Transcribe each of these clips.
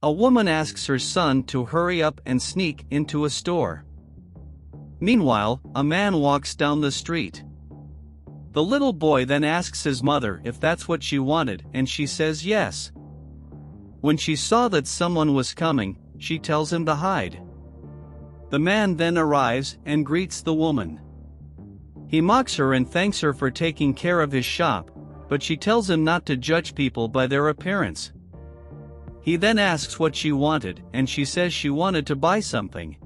A woman asks her son to hurry up and sneak into a store. Meanwhile, a man walks down the street. The little boy then asks his mother if that's what she wanted, and she says yes. When she saw that someone was coming, she tells him to hide. The man then arrives and greets the woman. He mocks her and thanks her for taking care of his shop, but she tells him not to judge people by their appearance. He then asks what she wanted, and she says she wanted to buy something.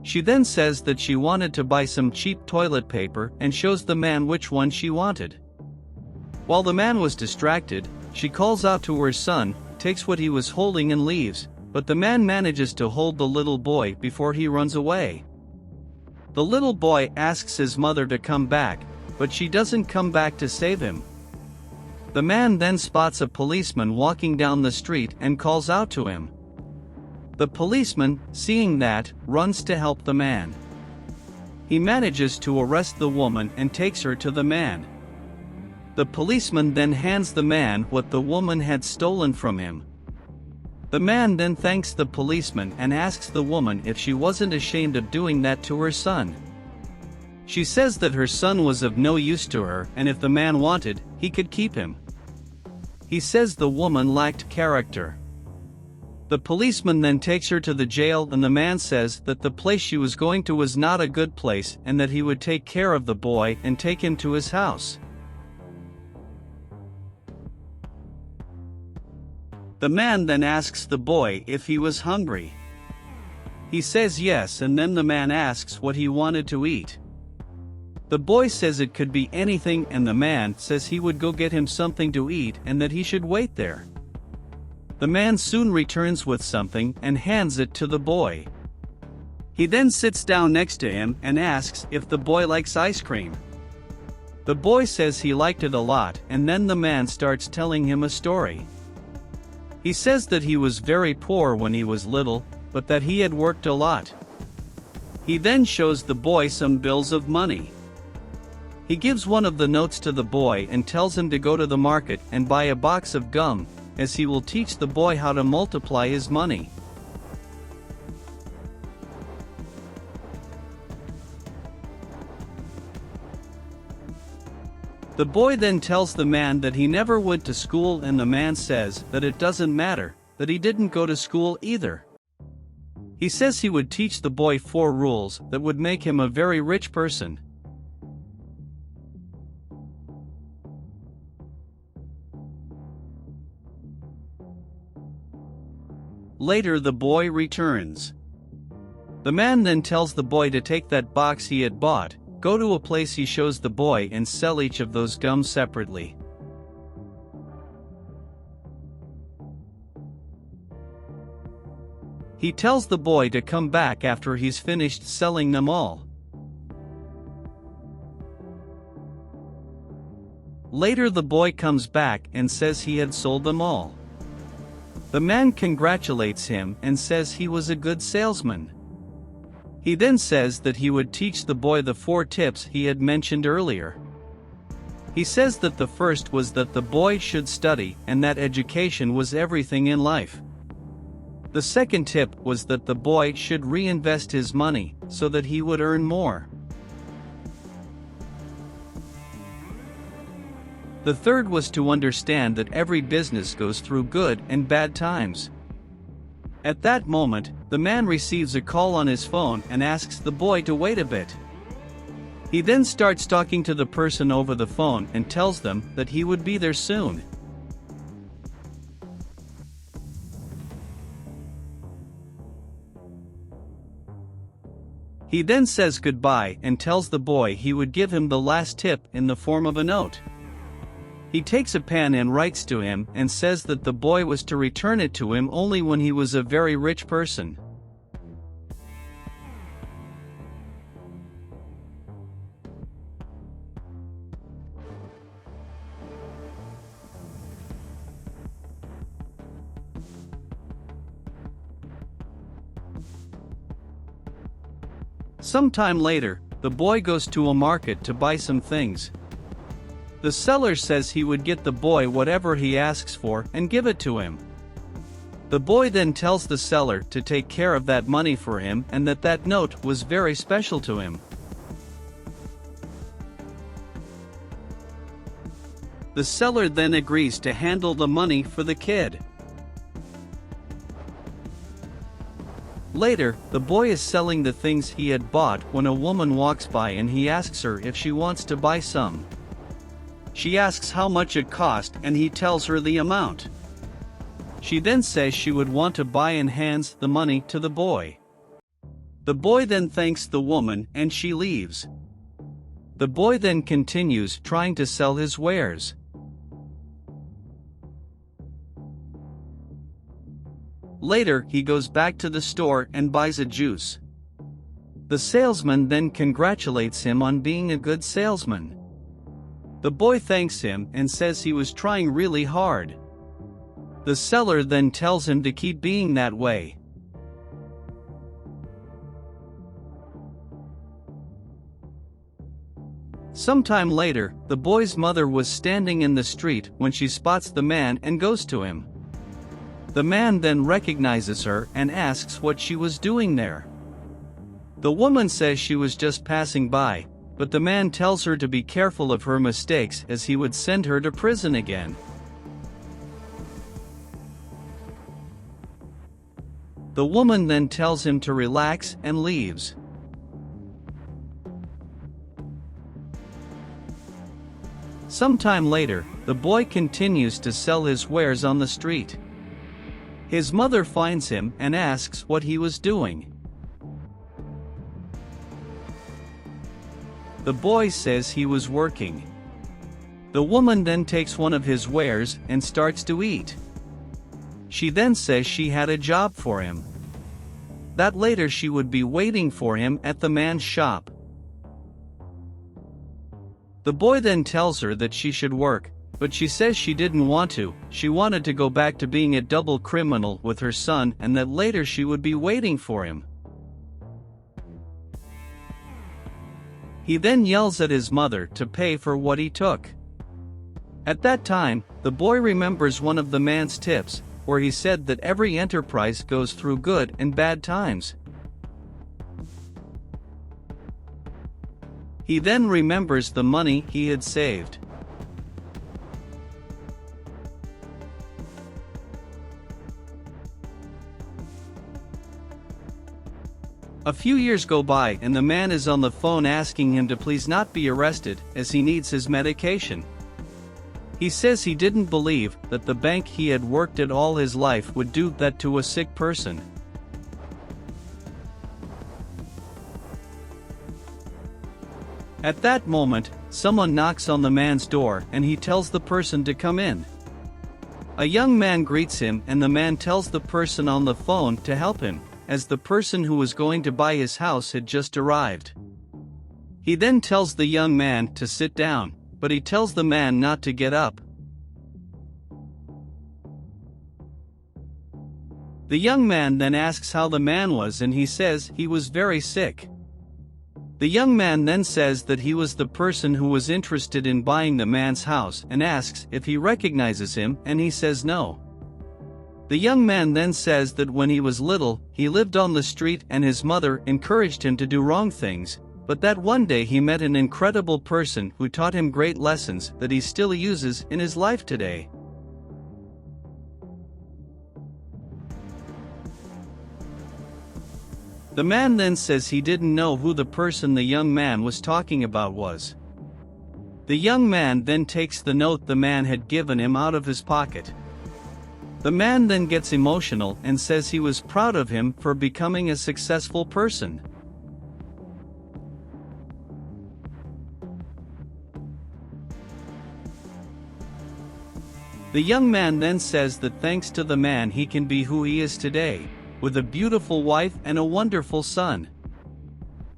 She then says that she wanted to buy some cheap toilet paper and shows the man which one she wanted. While the man was distracted, she calls out to her son, takes what he was holding and leaves, but the man manages to hold the little boy before he runs away. The little boy asks his mother to come back, but she doesn't come back to save him. The man then spots a policeman walking down the street and calls out to him. The policeman, seeing that, runs to help the man. He manages to arrest the woman and takes her to the man. The policeman then hands the man what the woman had stolen from him. The man then thanks the policeman and asks the woman if she wasn't ashamed of doing that to her son. She says that her son was of no use to her, and if the man wanted, he could keep him. He says the woman lacked character. The policeman then takes her to the jail, and the man says that the place she was going to was not a good place and that he would take care of the boy and take him to his house. The man then asks the boy if he was hungry. He says yes, and then the man asks what he wanted to eat. The boy says it could be anything, and the man says he would go get him something to eat and that he should wait there. The man soon returns with something and hands it to the boy. He then sits down next to him and asks if the boy likes ice cream. The boy says he liked it a lot, and then the man starts telling him a story. He says that he was very poor when he was little, but that he had worked a lot. He then shows the boy some bills of money. He gives one of the notes to the boy and tells him to go to the market and buy a box of gum, as he will teach the boy how to multiply his money. The boy then tells the man that he never went to school, and the man says that it doesn't matter, that he didn't go to school either. He says he would teach the boy 4 rules that would make him a very rich person. Later the boy returns. The man then tells the boy to take that box he had bought, go to a place he shows the boy, and sell each of those gums separately. He tells the boy to come back after he's finished selling them all. Later the boy comes back and says he had sold them all. The man congratulates him and says he was a good salesman. He then says that he would teach the boy the 4 tips he had mentioned earlier. He says that the first was that the boy should study and that education was everything in life. The second tip was that the boy should reinvest his money so that he would earn more. The third was to understand that every business goes through good and bad times. At that moment, the man receives a call on his phone and asks the boy to wait a bit. He then starts talking to the person over the phone and tells them that he would be there soon. He then says goodbye and tells the boy he would give him the last tip in the form of a note. He takes a pen and writes to him and says that the boy was to return it to him only when he was a very rich person. Sometime later, the boy goes to a market to buy some things. The seller says he would get the boy whatever he asks for and give it to him. The boy then tells the seller to take care of that money for him and that note was very special to him. The seller then agrees to handle the money for the kid. Later, the boy is selling the things he had bought when a woman walks by and he asks her if she wants to buy some. She asks how much it cost and he tells her the amount. She then says she would want to buy and hands the money to the boy. The boy then thanks the woman and she leaves. The boy then continues trying to sell his wares. Later, he goes back to the store and buys a juice. The salesman then congratulates him on being a good salesman. The boy thanks him and says he was trying really hard. The seller then tells him to keep being that way. Sometime later, the boy's mother was standing in the street when she spots the man and goes to him. The man then recognizes her and asks what she was doing there. The woman says she was just passing by, but the man tells her to be careful of her mistakes as he would send her to prison again. The woman then tells him to relax and leaves. Sometime later, the boy continues to sell his wares on the street. His mother finds him and asks what he was doing. The boy says he was working. The woman then takes one of his wares and starts to eat. She then says she had a job for him. That later she would be waiting for him at the man's shop. The boy then tells her that she should work, but she says she didn't want to. She wanted to go back to being a double criminal with her son and that later she would be waiting for him. He then yells at his mother to pay for what he took. At that time, the boy remembers one of the man's tips, where he said that every enterprise goes through good and bad times. He then remembers the money he had saved. A few years go by and the man is on the phone asking him to please not be arrested as he needs his medication. He says he didn't believe that the bank he had worked at all his life would do that to a sick person. At that moment, someone knocks on the man's door and he tells the person to come in. A young man greets him and the man tells the person on the phone to help him, as the person who was going to buy his house had just arrived. He then tells the young man to sit down, but he tells the man not to get up. The young man then asks how the man was and he says he was very sick. The young man then says that he was the person who was interested in buying the man's house and asks if he recognizes him and he says no. The young man then says that when he was little, he lived on the street and his mother encouraged him to do wrong things, but that one day he met an incredible person who taught him great lessons that he still uses in his life today. The man then says he didn't know who the person the young man was talking about was. The young man then takes the note the man had given him out of his pocket. The man then gets emotional and says he was proud of him for becoming a successful person. The young man then says that thanks to the man he can be who he is today, with a beautiful wife and a wonderful son.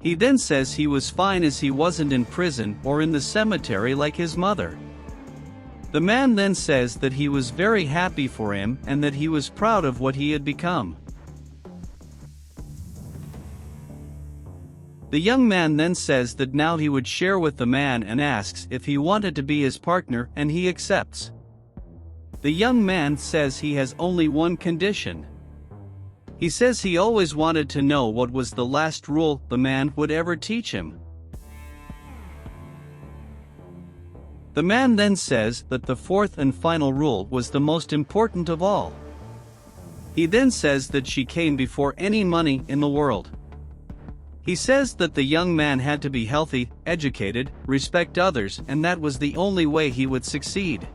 He then says he was fine as he wasn't in prison or in the cemetery like his mother. The man then says that he was very happy for him and that he was proud of what he had become. The young man then says that now he would share with the man and asks if he wanted to be his partner and he accepts. The young man says he has only one condition. He says he always wanted to know what was the last rule the man would ever teach him. The man then says that the fourth and final rule was the most important of all. He then says that she came before any money in the world. He says that the young man had to be healthy, educated, respect others, and that was the only way he would succeed.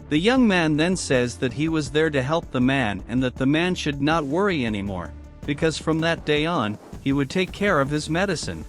The young man then says that he was there to help the man and that the man should not worry anymore, because from that day on, he would take care of his medicine.